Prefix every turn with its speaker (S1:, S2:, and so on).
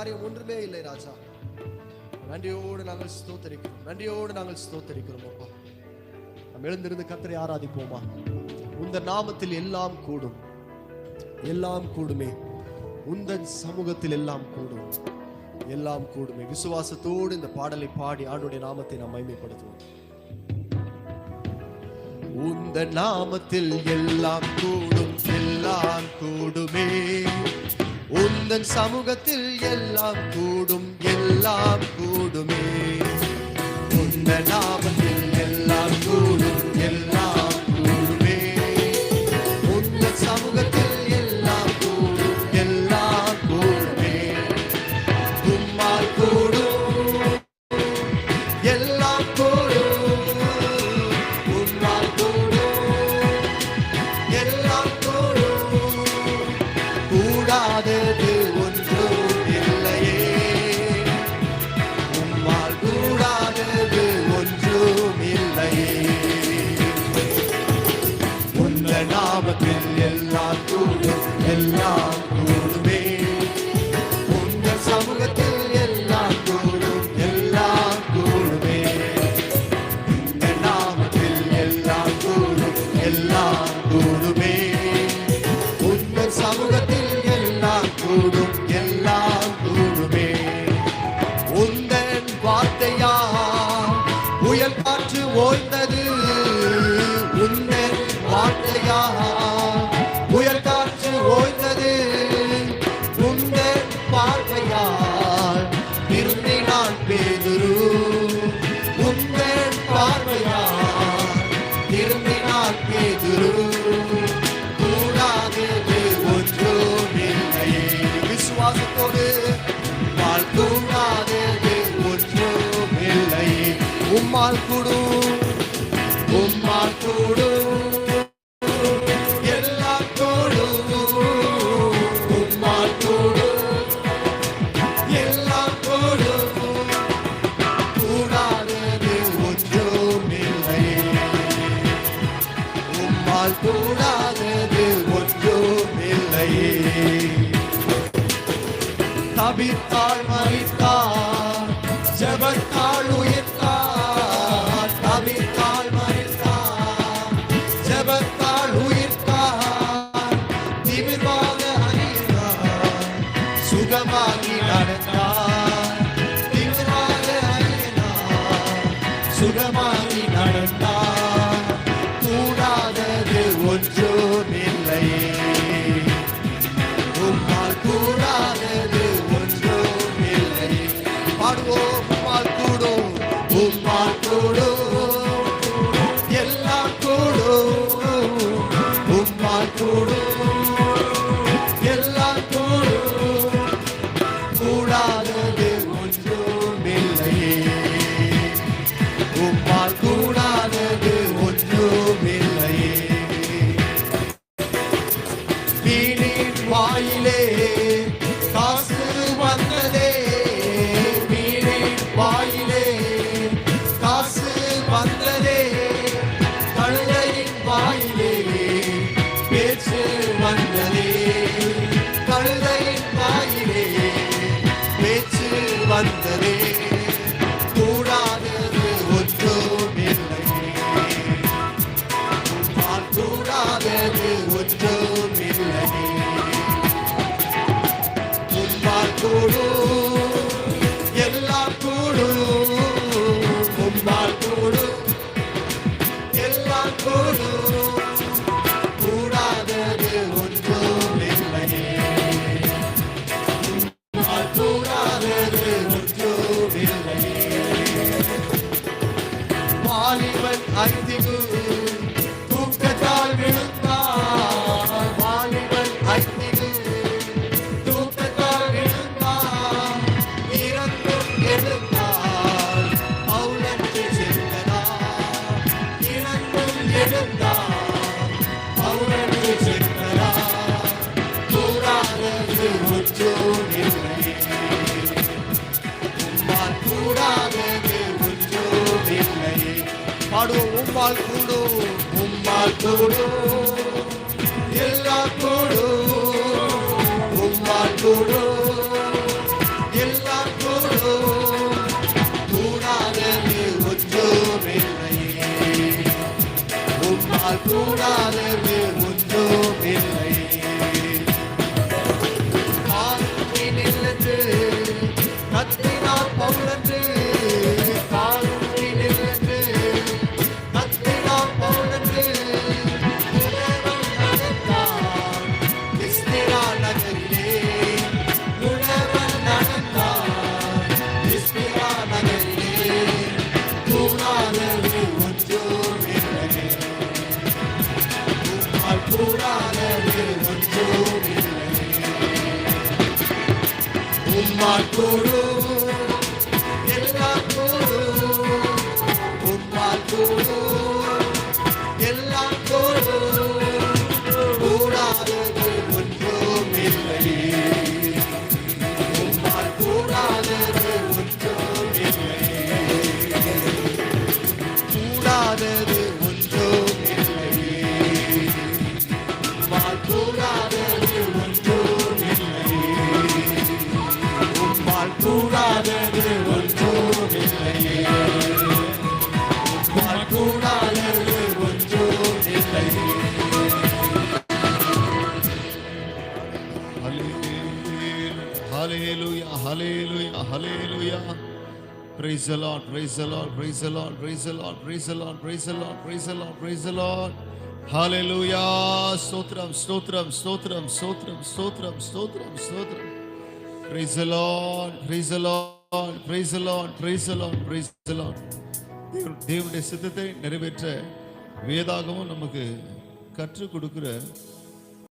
S1: காரியம் ஒன்றுமே இல்லை ராஜா. நன்றியோடு நாங்கள் ஸ்தோத்தரிக்கிறோம், நன்றியோடு நாங்கள் ஸ்தோத்தரிக்கிறோம் அப்பா. நாம் எழுந்திருந்து கர்த்தரை ஆராதிப்போமா? உந்தன் நாமத்தில் எல்லாம் கூடும், எல்லாம் கூடுமே. உந்தன் சமூகத்தில் எல்லாம் கூடும், எல்லாம் கூடுமே. விசுவாசத்தோடு இந்த பாடலை பாடி ஆண்டுடைய நாமத்தை நாம் மகிமைப்படுத்துவோம். உந்தன் நாமத்தில் எல்லாம் கூடும், எல்லாம் கூடுமே. உந்தன் சமூகத்தில் எல்லாம் கூடும், எல்லாம் கூடுமே. உந்தன் நாமத்தில் எல்லாம் கூடும், எல்லாம் கூடுமே. உந்தன் சமூகத்தில் எல்லாம் கூடும், எல்லாம் கூடுமே. உம்மால் கூடும், எல்லாம் கூடும். உம்மால் கூடும், எல்லாம் கூடும். கூடாதது ஒன்றும் இல்லையே, உம்மால் கூடாதது ஒன்றும் இல்லையே. உந்த நாமத்தில் எல்லாம் கூடும், எல்லாம் கூடுமே. உந்த சமூகத்தில் எல்லாம் கூடும், எல்லாம் கூடுமே. உந்த நாமத்தில் எல்லாம் கூடும், எல்லாம் கூடுமே. உந்த சமூகத்தில் எல்லாம் கூடும், எல்லாம் கூடுமே. உந்தன் வார்த்தையா புயல் காற்று ஓய்ந்தது. உந்தன் வார்த்தையா புயல் காற்று ஓய்ந்தது. உந்தன் பார்வையால் திரும்பினான் பேதுரு. உந்தன் பார்வையால் திரும்பினான் பேதுரு. கூடாதது ஒன்றும் இல்லையே. விசுவாசத்தோடு உம்மால் கூடாதது ஒன்றும் இல்லையே. உம்மால் கூடும், உம்மால் கூடும், எல்லாம் கூடும். உம்மால் கூடும், எல்லாம் கூடும். கூடாதது ஒன்றும் இல்லையே. உம்மால் கூடாதது ஒன்றும் இல்லையே. தபித்தாள் மரித்தாள், ஜெபத்தாள் உயிர்த்தாள். தபித்தாள் மரித்தாள், ஜெபத்தாள் உயிர்த்தாள். திமிர்வாக அணிந்தாள், சுகமாகி நடந்தாள். திமிர்வாக அணிந்தாள், சுகமாகி நடந்தாள். கூடாதது ஒன்றும் இல்லையே. உம்மால் கூடாதது ஒன்றும் இல்லையே. பாடுவோம். உம்மால் கூடும், உம்மால் கூடும், எல்லாம் கூடும். உம்மால் கூடும், எல்லாம் கூடும். கூடாதது ஒன்றும் இல்லையே. உம்மால் கூடாதது ஒன்றும் இல்லையே. வீணின் வாயிலே காசு வந்ததே. வீணின் வாயிலே காசு வந்ததே. கழுதையின் வாயிலே பேச்சு வந்ததே. கழுதையின் வாயிலே பேச்சு வந்ததே. கூடாதது ஒன்றும் இல்லையே. உம்மால் கூடாதது ஒன்றும் இல்லையே. உம்மால் கூடும், எல்லாம் கூடும். உம்மால் கூடும், எல்லாம் கூடும். கூடாதது ஒன்றும் இல்லையே. உம்மால் கூடாதது ஒன்றும் இல்லையே. வாலிபன் ஐந்திகு தூக்கத்தால் விழுந்தான். வாலிபன் ஐந்திகு தூக்கத்தால் விழுந்தான். இறந்தும் எழுந்தான், பவுலன்று சென்றனார். இறந்தும் எழுந்தான், பவுலன்று சென்றனார். கூடாதது ஒன்றும் இல்லையே. உம்மால் கூடாதது ஒன்றும் இல்லையே. பாடுவோம். உம்மால் கூடும், உம்மால் கூடும், எல்லாம் கூடும். உம்மால் கூடும், உம்மால் கூடும் எல்லாம் கூடும் உம்மால் கூடும் எல்லாம் கூடும் கூடாதது ஒன்றும் இல்லை உம்மால் கூடாதது ஒன்றும் இல்லை கூடாதது ஒன்றும் இல்லை உம்மால் கூடாதது ஒன்றும் இல்லை உம்மால் கூடாதது ஒன்றும் இல்லை உம்மால் கூடாதது ஒன்றும் இல்லை.
S2: Hallelujah, hallelujah, hallelujah. Praise the Lord, praise the Lord, praise the Lord, praise the Lord, praise the Lord, praise the Lord, praise the Lord, praise the Lord. Hallelujah. Stotram, stotram, stotram, stotram, stotram, stotram, stotram. Praise the Lord, praise the Lord, praise the Lord, praise the Lord, praise the Lord. தேவனுடைய சித்தத்தை நிறைவேற்ற வேதாகமும் நமக்கு கற்றுக் கொடுக்கிற